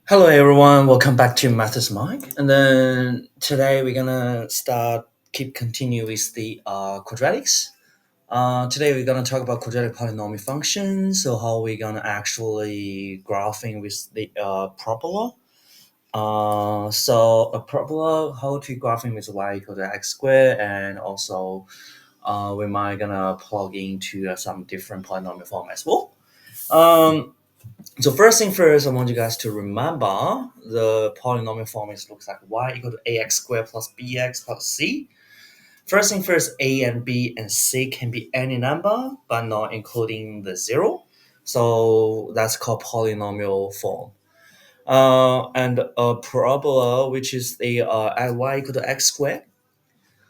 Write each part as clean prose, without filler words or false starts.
Hello everyone, welcome back to Maths Mike. And then today we're gonna continue with the quadratics. Today we're gonna talk about quadratic polynomial functions. So how we're gonna actually graphing with the parabola. So a parabola, how to graphing with y equal to x squared, and also we might gonna plug into some different polynomial form as well. Um, so first thing first, I want you guys to remember the polynomial form is looks like y equal to ax squared plus bx plus c. First thing first, a and b and c can be any number, but not including the zero. So that's called polynomial form. And a parabola, which is the at y equal to x squared.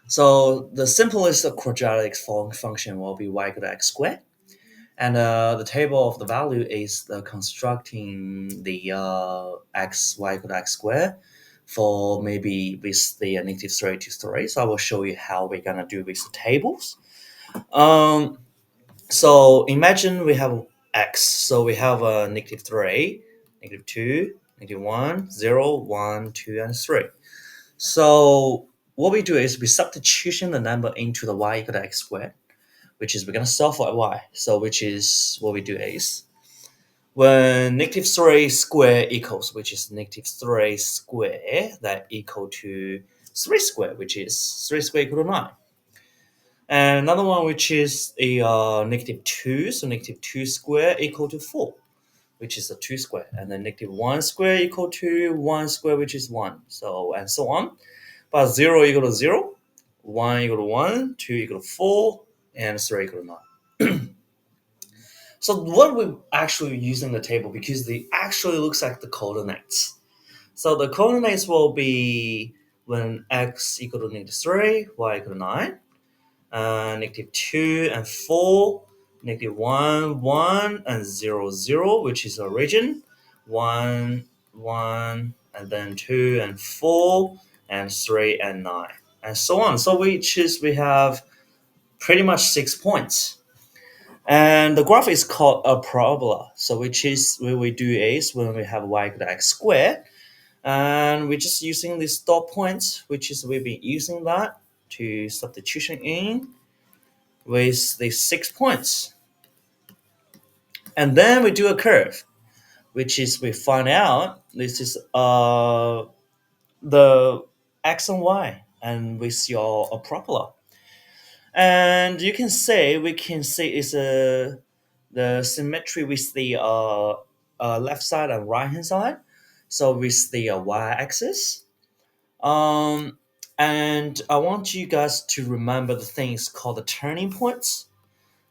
So the simplest quadratic form function will be y equal to x squared. And the table of the value is the constructing the x y equal to x squared for maybe with the negative 3 to 3. So I will show you how we're going to do with the tables. Um, so imagine we have x. So we have a negative 3, negative 2, negative 1, 0, 1, 2, and 3. So what we do is we substitution the number into the y equal to x squared, which is we're going to solve for y. So which is what we do is when negative 3 square equals, which is negative 3 square, that equal to 3 square, which is 3 square equal to 9. And another one which is a negative 2, so negative 2 square equal to 4, which is a 2 square. And then negative 1 square equal to 1 square, which is 1. So, and so on. But 0 equal to 0, 1 equal to 1, 2 equal to 4, and 3 equal to 9. So what we're actually using the table because they actually looks like the coordinates. So the coordinates will be when x equal to negative 3, y equal to 9, negative 2 and 4, negative 1, 1, and 0, 0, which is a region, 1, 1, and then 2 and 4, and 3 and 9, and so on. So we have pretty much 6 points. And the graph is called a parabola. So which is what we do is when we have y equal to x squared, and we're just using these dot points, which is we've been using that to substitution in with the 6 points. And then we do a curve, which is we find out this is the x and y and with your a parabola. And you can say we can say it's the symmetry with the left side and right hand side. So with the y-axis. Um, and I want you guys to remember the things called the turning points.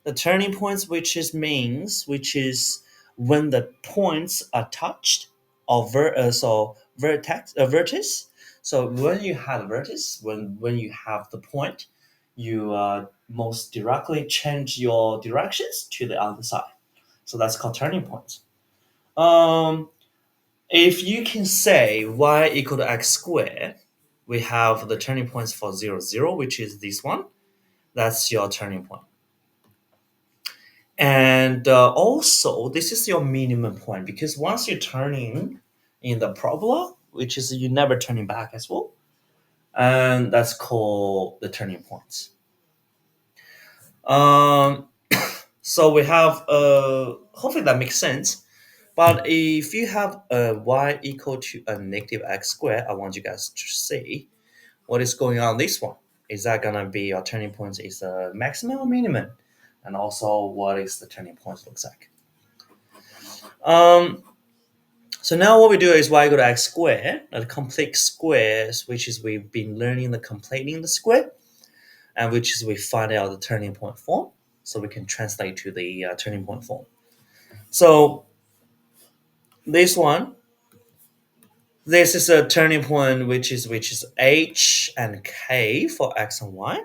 The turning points, which is when the points are touched or vertex. So when you have a vertex, when you have the point, you most directly change your directions to the other side. So that's called turning points. Um, if you can say y equal to x squared, we have the turning points for 0, 0, which is this one. That's your turning point. And also, this is your minimum point because once you're turning in the parabola, which is you never turning back as well, and that's called the turning points. Um, so we have hopefully that makes sense. But if you have a y equal to a negative x squared, I want you guys to see what is going on this one. Is that gonna be your turning points is a maximum or minimum? And also what is the turning points looks like. Um, so now what we do is y equal to x squared, the complete squares, which is we've been learning the completing the square, and which is we find out the turning point form, so we can translate to the turning point form. So this one, this is a turning point which is h and k for x and y,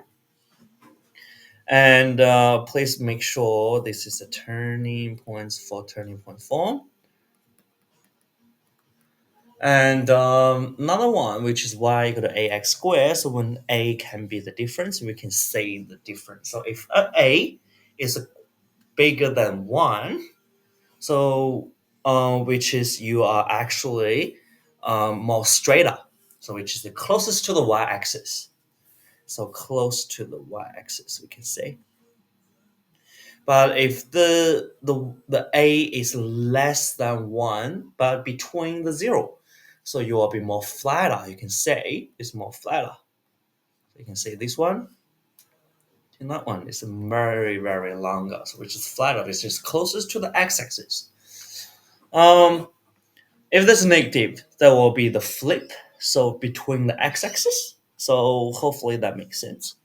and please make sure this is a turning points for turning point form. And another one, which is y equal to ax squared. So when a can be the difference, we can say the difference. So if a is bigger than 1, so which is you are actually more straighter, so which is the closest to the y-axis. So close to the y-axis, we can say. But if the a is less than 1, but between the 0, so you will be more flatter. You can say it's more flatter. So you can say this one and that one is very, very longer, so which is flatter. It's just closest to the x-axis. Um, if this is negative, that will be the flip. So between the x-axis. So hopefully that makes sense.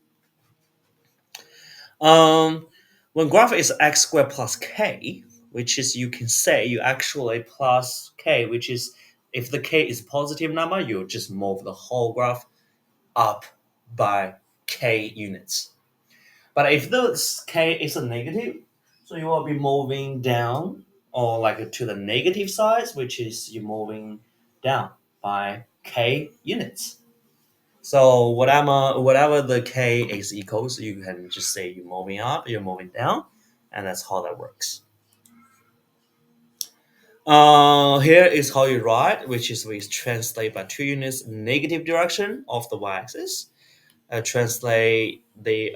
Um, when graph is x squared plus k, which is you can say you actually plus k, which is if the k is positive number, you just move the whole graph up by k units. But if the k is a negative, so you will be moving down or like to the negative side, which is you moving down by k units. So whatever the k is equals, you can just say you're moving up, you're moving down, and that's how that works. Here is how you write, which is we translate by 2 units negative direction of the y-axis. Translate the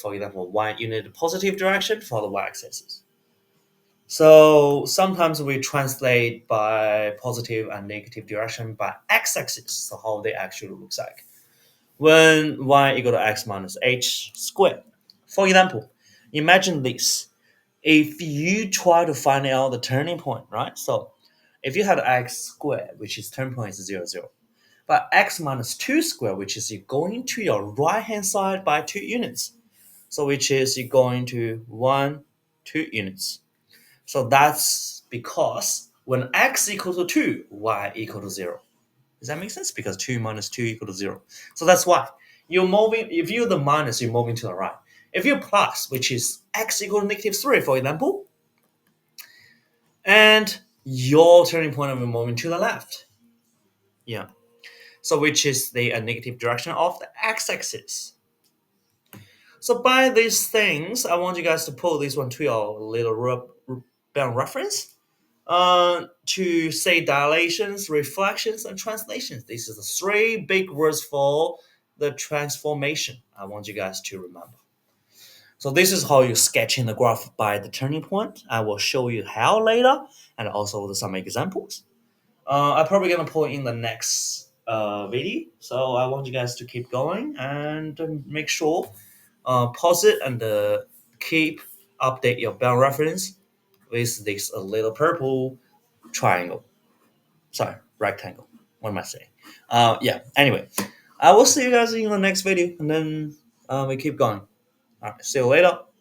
for example 1 unit positive direction for the y-axis. So sometimes we translate by positive and negative direction by x-axis. So how they actually looks like when y equal to x minus h squared. For example, imagine this. If you try to find out the turning point, right? So if you had x squared, which is turning point is 0, 0, but x minus 2 squared, which is you going to your right hand side by 2 units. So which is you going to 1, 2 units. So that's because when x equal to 2, y equal to 0. Does that make sense? Because 2 minus 2 equal to 0. So that's why you're moving, if you're the minus, you're moving to the right. If you're plus, which is x equal to negative 3, for example, and your turning point will be moving to the left. Yeah. So which is the negative direction of the x-axis. So by these things, I want you guys to pull this one to your little reference. To say dilations, reflections, and translations. These are the 3 big words for the transformation I want you guys to remember. So this is how you sketch in the graph by the turning point. I will show you how later and also some examples. I'm probably going to put in the next video. So I want you guys to keep going and make sure pause it and keep update your bell reference with this little purple triangle. Sorry, rectangle. What am I saying? Yeah. Anyway, I will see you guys in the next video, and then we keep going. All right. See you later.